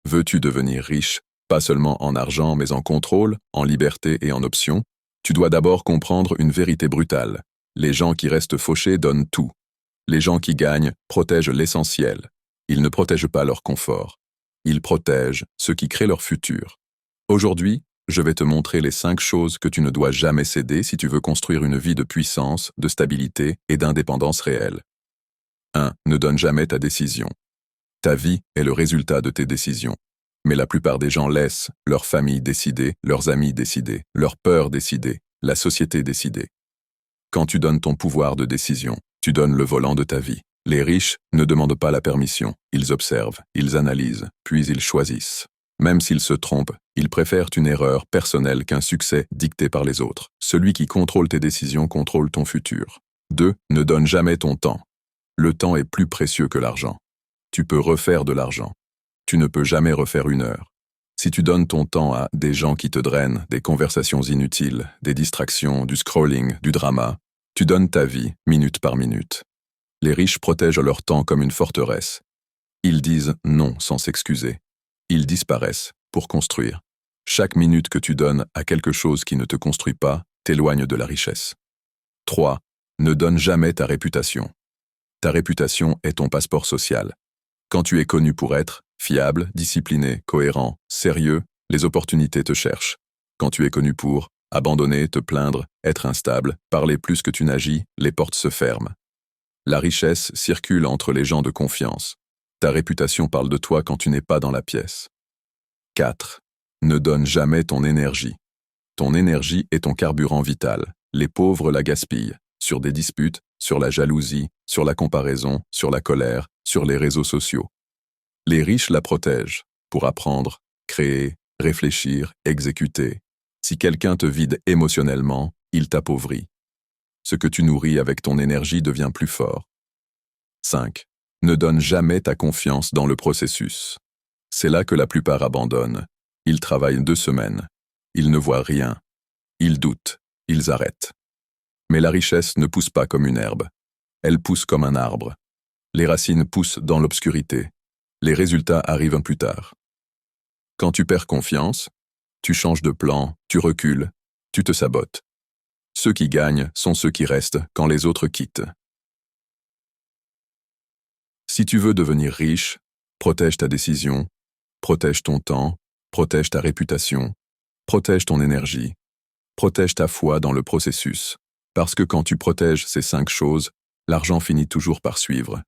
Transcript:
Veux-tu devenir riche, pas seulement en argent mais en contrôle, en liberté et en options? Tu dois d'abord comprendre une vérité brutale. Les gens qui restent fauchés donnent tout. Les gens qui gagnent protègent l'essentiel. Ils ne protègent pas leur confort. Ils protègent ce qui crée leur futur. Aujourd'hui, je vais te montrer les 5 choses que tu ne dois jamais céder si tu veux construire une vie de puissance, de stabilité et d'indépendance réelle. 1. Ne donne jamais ta décision. Ta vie est le résultat de tes décisions. Mais la plupart des gens laissent leur famille décider, leurs amis décider, leur peur décider, la société décider. Quand tu donnes ton pouvoir de décision, tu donnes le volant de ta vie. Les riches ne demandent pas la permission, ils observent, ils analysent, puis ils choisissent. Même s'ils se trompent, ils préfèrent une erreur personnelle qu'un succès dicté par les autres. Celui qui contrôle tes décisions contrôle ton futur. 2. Ne donne jamais ton temps. Le temps est plus précieux que l'argent. Tu peux refaire de l'argent. Tu ne peux jamais refaire une heure. Si tu donnes ton temps à des gens qui te drainent, des conversations inutiles, des distractions, du scrolling, du drama, tu donnes ta vie, minute par minute. Les riches protègent leur temps comme une forteresse. Ils disent non sans s'excuser. Ils disparaissent pour construire. Chaque minute que tu donnes à quelque chose qui ne te construit pas t'éloigne de la richesse. 3. Ne donne jamais ta réputation. Ta réputation est ton passeport social. Quand tu es connu pour être fiable, discipliné, cohérent, sérieux, les opportunités te cherchent. Quand tu es connu pour abandonner, te plaindre, être instable, parler plus que tu n'agis, les portes se ferment. La richesse circule entre les gens de confiance. Ta réputation parle de toi quand tu n'es pas dans la pièce. 4. Ne donne jamais ton énergie. Ton énergie est ton carburant vital. Les pauvres la gaspillent. Sur des disputes, sur la jalousie, sur la comparaison, sur la colère, sur les réseaux sociaux. Les riches la protègent pour apprendre, créer, réfléchir, exécuter. Si quelqu'un te vide émotionnellement, il t'appauvrit. Ce que tu nourris avec ton énergie devient plus fort. 5. Ne donne jamais ta confiance dans le processus. C'est là que la plupart abandonnent. Ils travaillent 2 semaines. Ils ne voient rien. Ils doutent. Ils arrêtent. Mais la richesse ne pousse pas comme une herbe. Elle pousse comme un arbre. Les racines poussent dans l'obscurité. Les résultats arrivent plus tard. Quand tu perds confiance, tu changes de plan, tu recules, tu te sabotes. Ceux qui gagnent sont ceux qui restent quand les autres quittent. Si tu veux devenir riche, protège ta décision, protège ton temps, protège ta réputation, protège ton énergie, protège ta foi dans le processus, parce que quand tu protèges ces 5 choses, l'argent finit toujours par suivre.